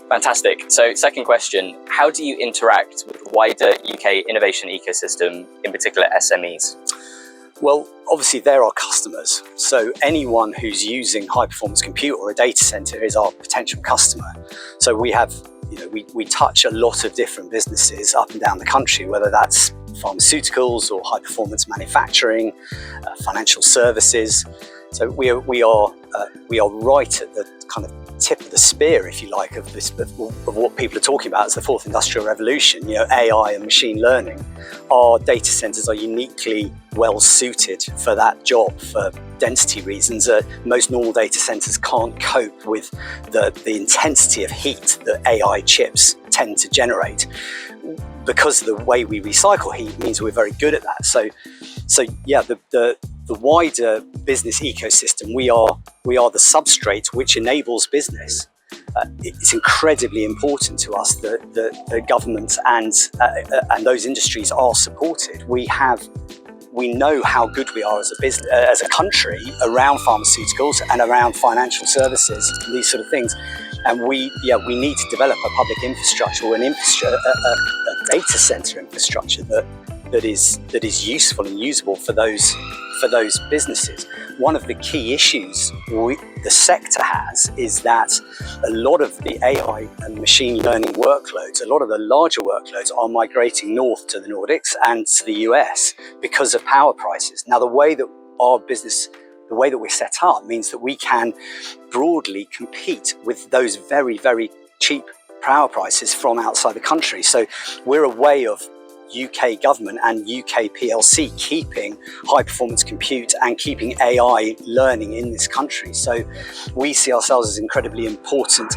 Fantastic. So second question, how do you interact with the wider UK innovation ecosystem, in particular SMEs? Well, obviously they're our customers. So anyone who's using high performance compute or a data center is our potential customer. So we have, we touch a lot of different businesses up and down the country, whether that's pharmaceuticals or high performance manufacturing, financial services. So we are right at the kind of tip of the spear, if you like, of what people are talking about as the fourth industrial revolution. AI and machine learning. Our data centers are uniquely well suited for that job for density reasons. Most normal data centers can't cope with the intensity of heat that AI chips tend to generate. Because of the way we recycle heat means we're very good at that. So yeah, the wider business ecosystem, we are the substrate which enables business. It's incredibly important to us that the government and those industries are supported. We know how good we are as a business, as a country, around pharmaceuticals and around financial services, these sort of things. And we need to develop a public infrastructure or a data center infrastructure that is useful and usable for those businesses. One of the key issues the sector has is that a lot of the AI and machine learning workloads, a lot of the larger workloads are migrating north to the Nordics and to the US because of power prices. Now, the way that we're set up means that we can broadly compete with those very, very cheap power prices from outside the country. So we're a way of UK government and UK PLC keeping high performance compute and keeping AI learning in this country. So we see ourselves as incredibly important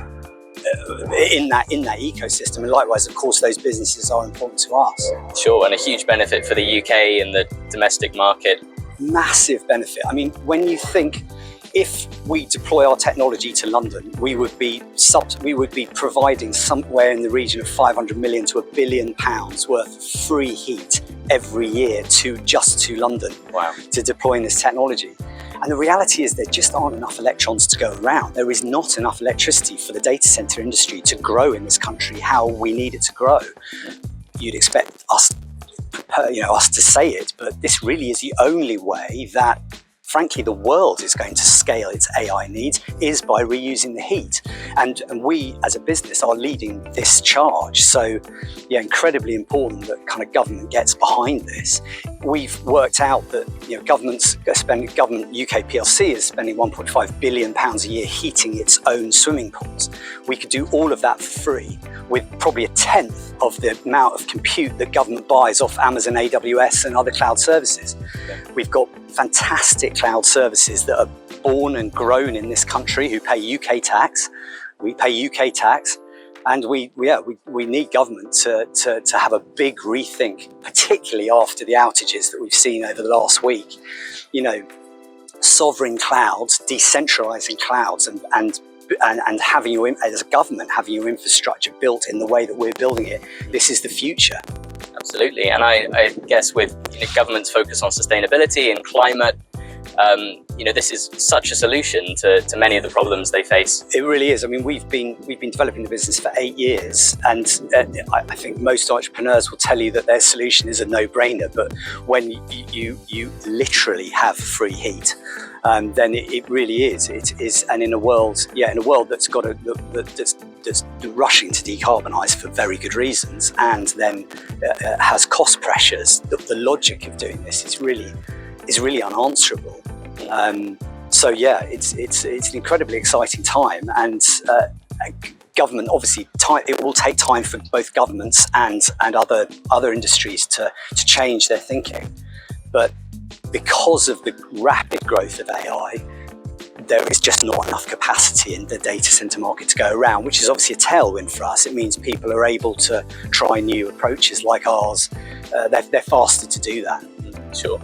in that ecosystem, and likewise, of course, those businesses are important to us. Sure, and a huge benefit for the UK and the domestic market. Massive benefit. I mean, when you think, if we deploy our technology to London, we would be providing somewhere in the region of 500 million to £1 billion worth of free heat every year to London. Wow. To deploying this technology. And the reality is there just aren't enough electrons to go around. There is not enough electricity for the data center industry to grow in this country how we need it to grow. You'd expect us to say it, but this really is the only way that, frankly, the world is going to scale its AI needs, is by reusing the heat. And we, as a business, are leading this charge. So, yeah, incredibly important that kind of government gets behind this. We've worked out that government UK PLC is spending £1.5 billion a year heating its own swimming pools. We could do all of that for free with probably a tenth of the amount of compute that government buys off Amazon, AWS and other cloud services. We've got fantastic cloud services that are born and grown in this country who pay UK tax. We pay UK tax, and we need government to have a big rethink, particularly after the outages that we've seen over the last week. Sovereign clouds, decentralizing clouds, and having as a government having your infrastructure built in the way that we're building it. This is the future. Absolutely, and I guess with government's focus on sustainability and climate, this is such a solution to many of the problems they face. It really is. I mean, we've been developing the business for 8 years, and I think most entrepreneurs will tell you that their solution is a no-brainer. But when you literally have free heat, then it really is. It is, and in a world that's that's rushing to decarbonise for very good reasons, and then has cost pressures. The logic of doing this is really unanswerable. So yeah, it's an incredibly exciting time, and government, obviously, it will take time for both governments and other industries to change their thinking. But because of the rapid growth of AI, there is just not enough capacity in the data center market to go around, which is obviously a tailwind for us. It means people are able to try new approaches like ours. They're faster to do that. Sure.